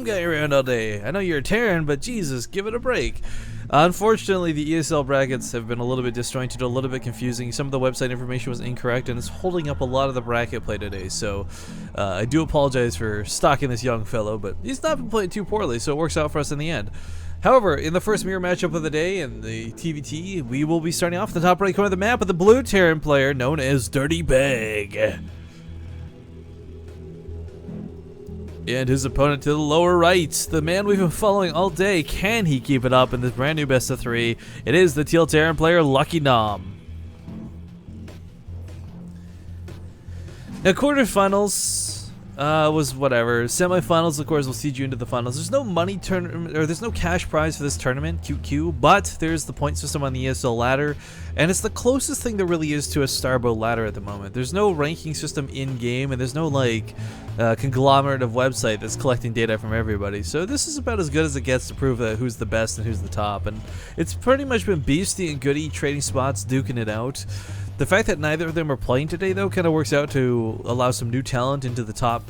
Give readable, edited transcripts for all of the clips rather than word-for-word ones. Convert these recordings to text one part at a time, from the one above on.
guy around all day. I know you're a Terran, but Jesus, give it a break. Unfortunately, the ESL brackets have been a little bit disjointed, a little bit confusing. Some of the website information was incorrect, and it's holding up a lot of the bracket play today. So I do apologize for stalking this young fellow, but he's not been playing too poorly, so it works out for us in the end. However, in the first mirror matchup of the day in the TVT, we will be starting off the top right corner of the map with the blue Terran player known as Dirtybag. And his opponent to the lower right, the man we've been following all day. Can he keep it up in this brand new best of 3? It is the teal Terran player Luckygnom. Now quarterfinals was whatever. Semifinals, of course, will seed you into the finals. There's no money tournament, or there's no cash prize for this tournament, QQ, but there's the point system on the ESL ladder, and it's the closest thing there really is to a Starbow ladder at the moment. There's no ranking system in game, and there's no like conglomerate of website that's collecting data from everybody. So this is about as good as it gets to prove who's the best and who's the top, and it's pretty much been Beastie and Goody trading spots, duking it out. The fact that neither of them are playing today, though, kind of works out to allow some new talent into the top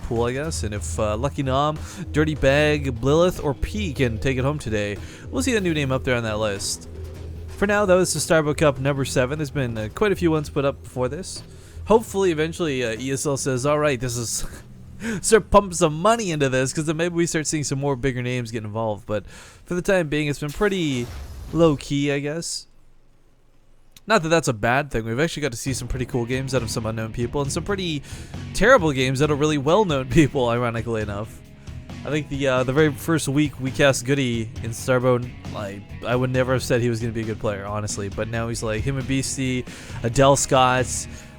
pool, I guess. And if Luckygnom, Dirtybag, Lilith, or P can take it home today, we'll see a new name up there on that list. For now, though, this is Starbow Cup number 7. There's been quite a few ones put up before this. Hopefully, eventually, ESL says, all right, this is... start pumping some money into this, because then maybe we start seeing some more bigger names get involved. But for the time being, it's been pretty low-key, I guess. Not that that's a bad thing. We've actually got to see some pretty cool games out of some unknown people, and some pretty terrible games out of really well-known people, ironically enough. I think the very first week we cast Goody in Starbow, like, I would never have said he was going to be a good player, honestly. But now he's like, him and Beastie, Adele Scott,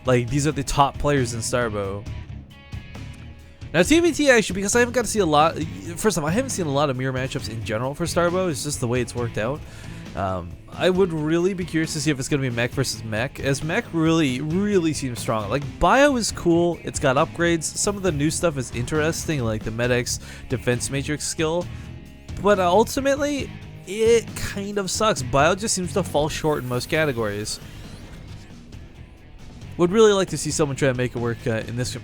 like, these are the top players in Starbow. Now TVT, actually, because I haven't got to see a lot, first off, I haven't seen a lot of mirror matchups in general for Starbow. It's just the way it's worked out. I would really be curious to see if it's going to be mech versus mech, as mech really seems strong. Like, bio is cool, it's got upgrades, some of the new stuff is interesting, like the medic's defense matrix skill, but ultimately, it kind of sucks. Bio just seems to fall short in most categories. Would really like to see someone try to make it work in this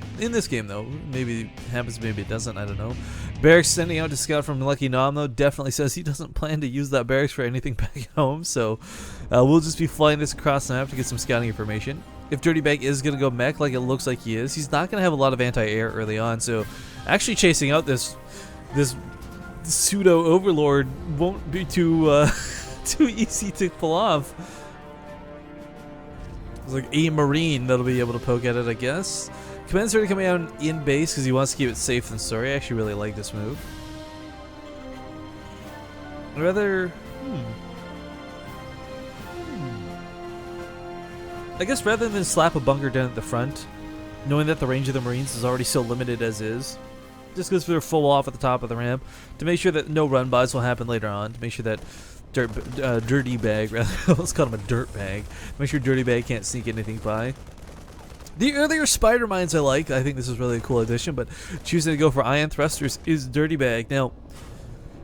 game, though. Maybe it happens, maybe it doesn't, I don't know. Barracks sending out to scout from Luckygnom, though, definitely says he doesn't plan to use that barracks for anything back home, so we'll just be flying this across the map to get some scouting information. If Dirtybag is going to go mech like it looks like he is, he's not going to have a lot of anti-air early on, so actually chasing out this pseudo-overlord won't be too easy to pull off. It's like a Marine that'll be able to poke at it, I guess. Command's already coming out in base because he wants to keep it safe than sorry. I actually really like this move. I guess rather than slap a bunker down at the front, knowing that the range of the Marines is already so limited as is, just goes for their full off at the top of the ramp to make sure that no run buys will happen later on, to make sure that Dirtybag, rather, let's call him a Dirtbag. Make sure Dirtybag can't sneak anything by. The earlier spider mines I like. I think this is really a cool addition, but choosing to go for ion thrusters is Dirtybag. Now,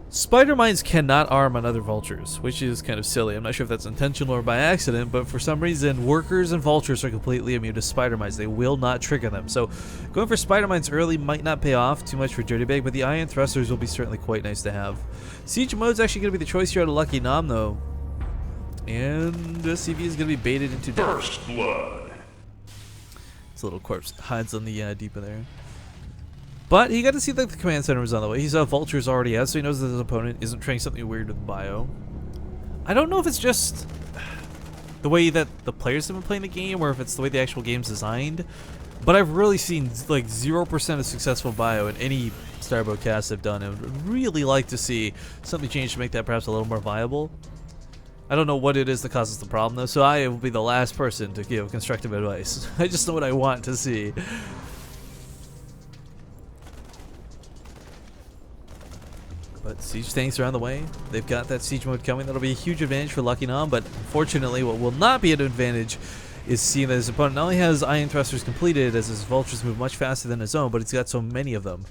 spider mines cannot arm on other vultures, which is kind of silly. I'm not sure if that's intentional or by accident, but for some reason, workers and vultures are completely immune to spider mines. They will not trigger them. So, going for spider mines early might not pay off too much for Dirtybag, but the ion thrusters will be certainly quite nice to have. Siege mode's actually going to be the choice here out of Luckygnom, though. And the CV is going to be baited into death. First blood. This little corpse hides on the deeper there. But he got to see that the command center was on the way. He saw vultures already out, so he knows that his opponent isn't trying something weird with bio. I don't know if it's just the way that the players have been playing the game, or if it's the way the actual game's designed. But I've really seen like 0% of successful bio in any Starbow cast I've done, and would really like to see something change to make that perhaps a little more viable. I don't know what it is that causes the problem, though, so I will be the last person to give constructive advice. I just know what I want to see. But siege tanks are on the way. They've got that siege mode coming. That'll be a huge advantage for Luckygnom, but unfortunately what will not be an advantage is seeing that his opponent not only has ion thrusters completed, as his vultures move much faster than his own, but he's got so many of them.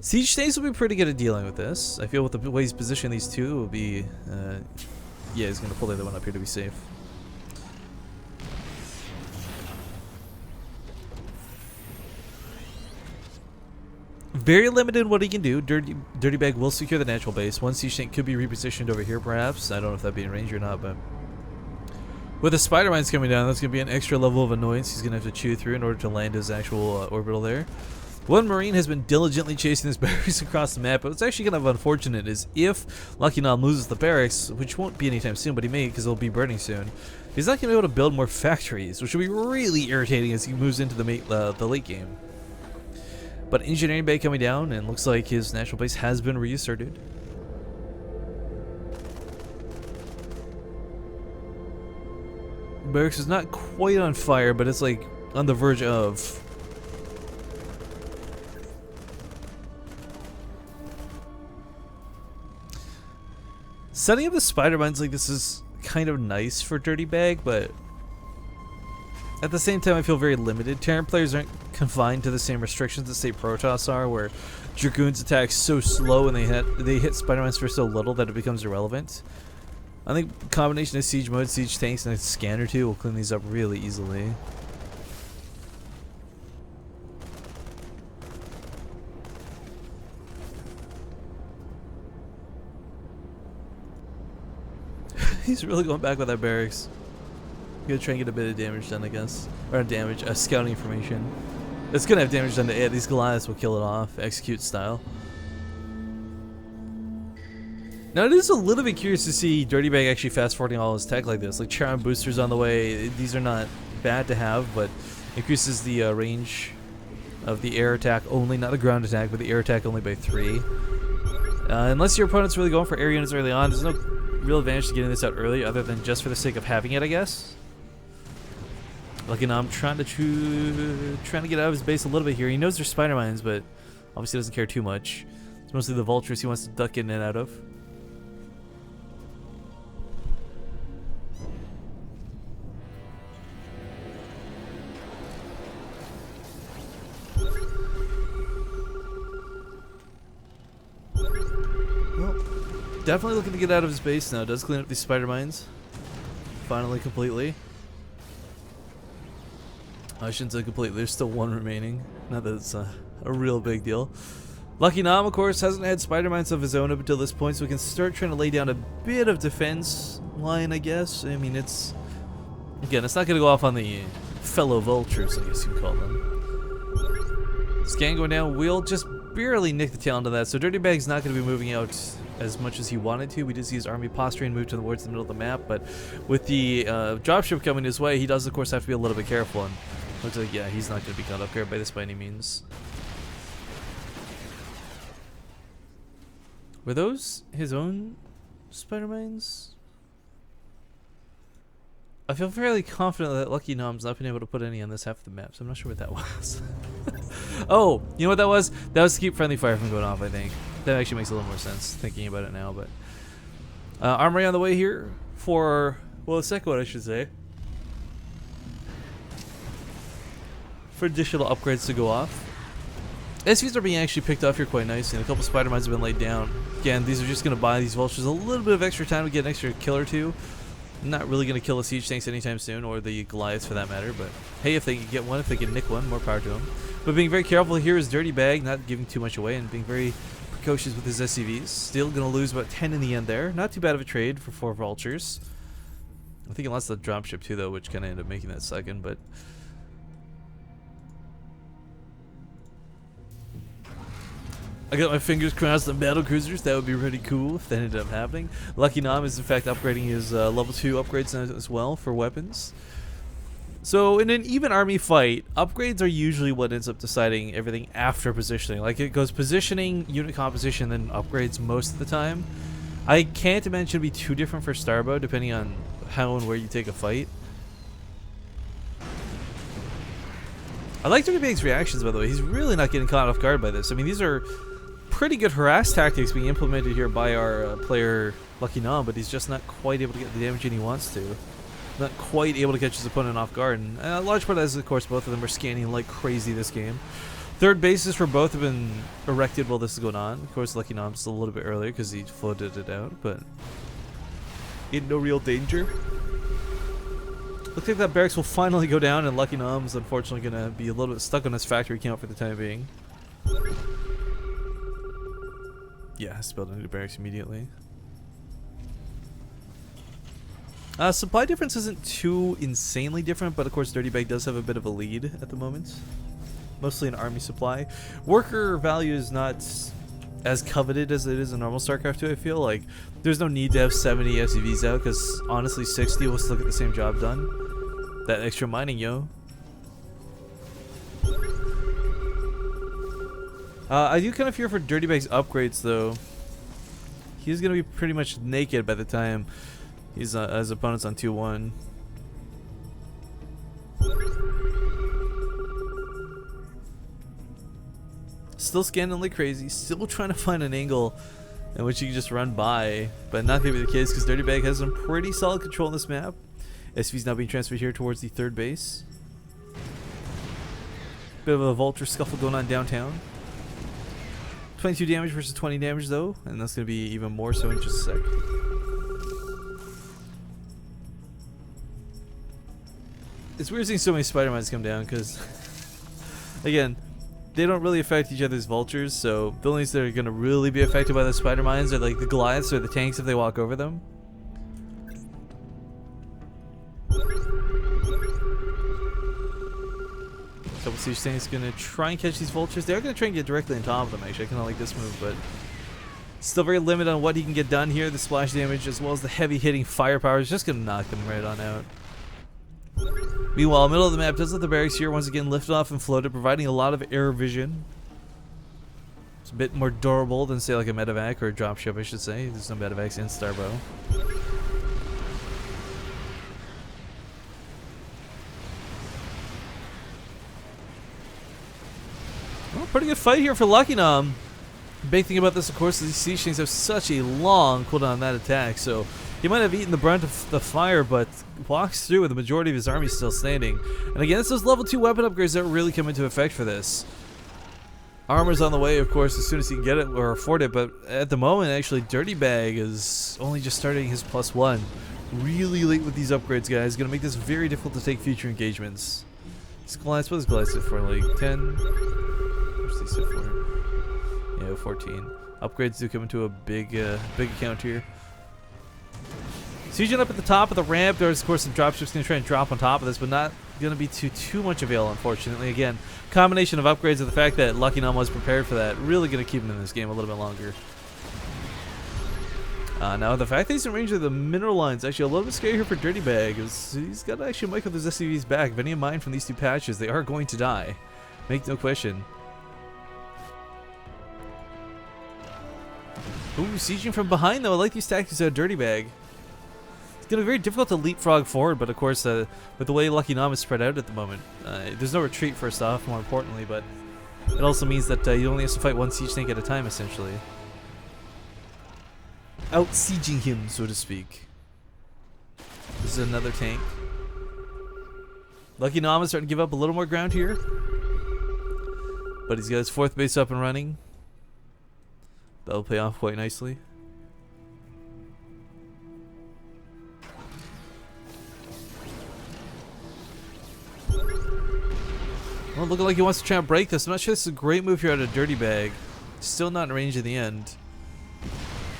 Siege tanks will be pretty good at dealing with this. I feel with the way he's positioned these two, it will be... yeah, he's going to pull the other one up here to be safe. Very limited in what he can do. Dirtybag will secure the natural base. One siege tank could be repositioned over here, perhaps. I don't know if that'd be in range or not, but with the spider mines coming down, that's gonna be an extra level of annoyance he's gonna have to chew through in order to land his actual orbital there. One Marine has been diligently chasing his barracks across the map, but what's actually kind of unfortunate is if Luckygnom loses the barracks, which won't be anytime soon, but he may because it'll be burning soon, he's not going to be able to build more factories, which will be really irritating as he moves into the late game. But engineering bay coming down, and looks like his natural base has been reasserted. Barracks is not quite on fire, but it's like on the verge of. Setting up the spider mines like this is kind of nice for Dirtybag, but at the same time I feel very limited. Terran players aren't confined to the same restrictions that say Protoss are, where Dragoons attack so slow and they hit spider mines for so little that it becomes irrelevant. I think a combination of siege mode, siege tanks, and a scan or two will clean these up really easily. He's really going back with that barracks. Gonna try and get a bit of damage done, I guess. Or not damage, scouting information. It's gonna have damage done to it. These Goliaths will kill it off, execute style. Now it is a little bit curious to see Dirtybag actually fast forwarding all his tech like this. Like charm boosters on the way. These are not bad to have, but increases the range of the air attack only, not the ground attack, but the air attack only by 3. Unless your opponent's really going for air units early on, there's no real advantage to getting this out early, other than just for the sake of having it, I guess. Luckygnom trying to get out of his base a little bit here. He knows there's spider mines, but obviously doesn't care too much. It's mostly the vultures he wants to duck in and out of. Definitely looking to get out of his base now. Does clean up these spider mines. Finally, completely. I shouldn't say completely. There's still one remaining. Not that it's a real big deal. Luckygnom, of course, hasn't had spider mines of his own up until this point, so we can start trying to lay down a bit of defense line, I guess. I mean, it's... Again, it's not going to go off on the fellow vultures, I guess you call them. Scan going down. We'll just barely nick the tail end of that, so Dirtybag's not going to be moving out as much as he wanted to. We did see his army posturing move towards the middle of the map, but with the dropship coming his way, he does of course have to be a little bit careful, and looks like, yeah, he's not going to be caught up here by this by any means. Were those his own spider mines? I feel fairly confident that Luckygnom's not been able to put any on this half of the map, so I'm not sure what that was. Oh, you know what that was? That was to keep friendly fire from going off, I think. That actually makes a little more sense thinking about it now, but armory on the way here for, well, the second one I should say, for additional upgrades to go off. SVs are being actually picked off here quite nicely, and a couple spider mines have been laid down. Again, these are just going to buy these vultures a little bit of extra time to get an extra kill or two. Not really going to kill the siege tanks anytime soon, or the Goliaths for that matter, but hey, if they can get one, if they can nick one, more power to them. But being very careful here is Dirtybag, not giving too much away, and being very precocious with his SCVs. Still going to lose about 10 in the end there. Not too bad of a trade for 4 vultures. I think he lost the dropship too, though, which kind of ended up making that second, but... I got my fingers crossed on battle cruisers. That would be pretty cool if that ended up happening. Luckygnom is in fact upgrading his level 2 upgrades as well for weapons. So in an even army fight, upgrades are usually what ends up deciding everything after positioning. Like it goes positioning, unit composition, then upgrades most of the time. I can't imagine it'd be too different for Starbow depending on how and where you take a fight. I like Dirtybag's reactions, by the way. He's really not getting caught off guard by this. I mean, these are pretty good harass tactics being implemented here by our player Luckygnom, but he's just not quite able to get the damage in he wants to. Not quite able to catch his opponent off guard, and a large part of that is, of course, both of them are scanning like crazy this game. Third bases for both have been erected while this is going on. Of course, Luckygnom's a little bit earlier because he floated it out, but in no real danger. Looks like that barracks will finally go down, and Luckygnom's unfortunately going to be a little bit stuck on his factory count for the time being. Yeah, has to build a new barracks immediately. Supply difference isn't too insanely different, but of course Dirtybag does have a bit of a lead at the moment. Mostly an army supply. Worker value is not as coveted as it is in normal StarCraft 2, I feel. Like, there's no need to have 70 SCVs out, because honestly 60 will still get the same job done. That extra mining, yo. I do kind of fear for Dirtybag's upgrades, though. He's going to be pretty much naked by the time he's his opponent's on 2-1. Still scanning like crazy, still trying to find an angle in which you can just run by, but not going to be the case because Dirtybag has some pretty solid control on this map. SV's now being transferred here towards the third base. Bit of a vulture scuffle going on downtown. 22 damage versus 20 damage though, and that's going to be even more so in just a sec. It's weird seeing so many spider mines come down because, again, they don't really affect each other's vultures, so the only ones that are going to really be affected by the spider mines are like the Goliaths or the tanks if they walk over them. Double Siege Tank is going to try and catch these vultures. They are going to try and get directly on top of them, actually. I kind of like this move, but still very limited on what he can get done here. The splash damage as well as the heavy hitting firepower is just going to knock them right on out. Meanwhile, middle of the map does let the barracks here once again lift off and floated, providing a lot of air vision. It's a bit more durable than, say, like a medevac or a dropship, I should say. There's no medevacs in Starbow. Well, pretty good fight here for Luckygnom. The big thing about this, of course, is these siege tanks have such a long cooldown on that attack, so he might have eaten the brunt of the fire, but walks through with the majority of his army still standing. And again, it's those level 2 weapon upgrades that really come into effect for this. Armor's on the way, of course, as soon as he can get it or afford it, but at the moment, actually, Dirtybag is only just starting his +1. Really late with these upgrades, guys. Gonna make this very difficult to take future engagements. This Goliath, what is Goliath sit for? Like 10? What's he sit for? Yeah, 14. Upgrades do come into a big account here. Sieging up at the top of the ramp. There's, of course, some dropships going to try and drop on top of this, but not going to be too much avail, unfortunately. Again, combination of upgrades and the fact that Luckygnom was prepared for that, really going to keep him in this game a little bit longer. Now, the fact that he's in range of the mineral lines actually a little bit scary here for Dirtybag. He's got to actually mic up those SCVs back. If any of mine from these two patches, they are going to die. Make no question. Ooh, sieging from behind though. I like these tactics out of Dirtybag. It's going to be very difficult to leapfrog forward, but of course, with the way Luckygnom is spread out at the moment, there's no retreat first off, more importantly, but it also means that you only have to fight one siege tank at a time, essentially. Out-sieging him, so to speak. This is another tank. Luckygnom is starting to give up a little more ground here, but he's got his 4th base up and running. That'll pay off quite nicely. Well, looking like he wants to try and break this. I'm not sure this is a great move here out of Dirtybag. Still not in range in the end.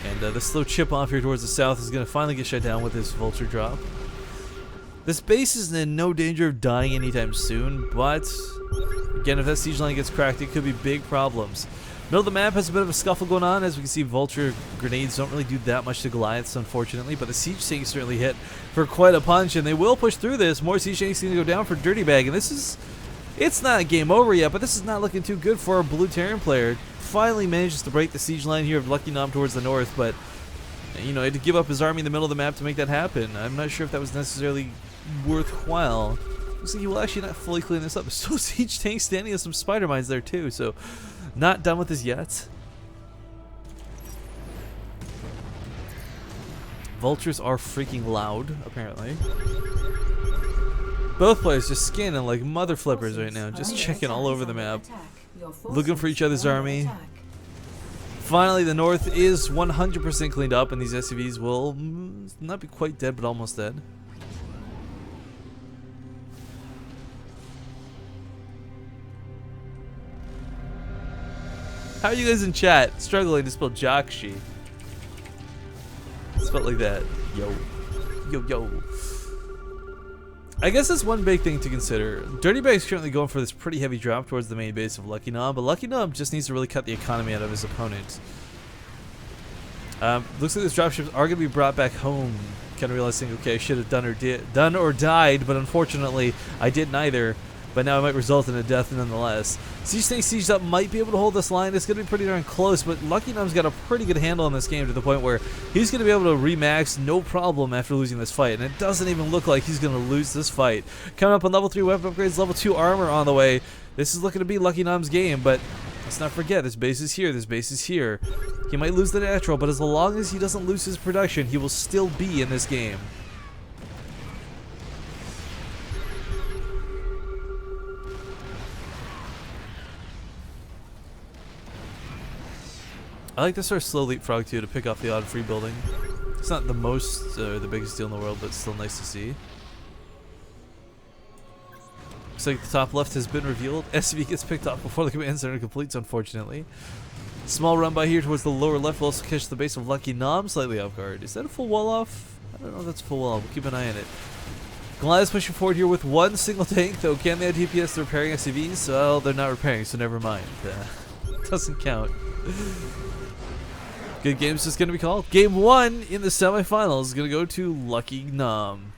And the slow chip off here towards the south is going to finally get shut down with this vulture drop. This base is in no danger of dying anytime soon, but again, if that siege line gets cracked, it could be big problems. Middle of the map has a bit of a scuffle going on. As we can see, vulture grenades don't really do that much to Goliaths, unfortunately, but the siege tanks certainly hit for quite a punch, and they will push through this. More siege tanks going to go down for Dirtybag, and this is, it's not game over yet, but this is not looking too good for our blue Terran player. Finally manages to break the siege line here of Luckygnom towards the north, but you know, he had to give up his army in the middle of the map to make that happen. I'm not sure if that was necessarily worthwhile. Looks like he will actually not fully clean this up. There's still siege tanks standing and some spider mines there too, so not done with this yet. Vultures are freaking loud, apparently. Both players just scanning like mother flippers right now, just checking all over the map, looking for each other's army. Finally, the north is 100% cleaned up, and these SCVs will not be quite dead, but almost dead. How are you guys in chat struggling to spell Jakshi? Spelled like that. Yo. Yo, yo. I guess that's one big thing to consider. Dirtybag is currently going for this pretty heavy drop towards the main base of Luckygnom, but Luckygnom just needs to really cut the economy out of his opponent. Looks like these dropships are going to be brought back home. Kind of realizing, okay, I should have done or died, but unfortunately, I did neither. But now it might result in a death nonetheless. Siege Tank Siege Up might be able to hold this line. It's going to be pretty darn close, but Luckygnom's got a pretty good handle on this game to the point where he's going to be able to remax no problem after losing this fight. And it doesn't even look like he's going to lose this fight. Coming up on level 3 weapon upgrades, level 2 armor on the way. This is looking to be Luckygnom's game, but let's not forget, this base is here, this base is here. He might lose the natural, but as long as he doesn't lose his production, he will still be in this game. I like this sort of slow leapfrog too to pick off the odd free building. It's not the most, the biggest deal in the world, but it's still nice to see. Looks like the top left has been revealed. SV gets picked off before the command center completes, unfortunately. Small run by here towards the lower left will also catch the base of Luckygnom slightly off guard. Is that a full wall off? I don't know if that's a full wall. We'll keep an eye on it. Goliath's pushing forward here with one single tank, though. Can they add DPS to repairing SCVs? Well, they're not repairing, so never mind. Doesn't count. Good game's just going to be called. Game 1 in the semifinals is going to go to Luckygnom.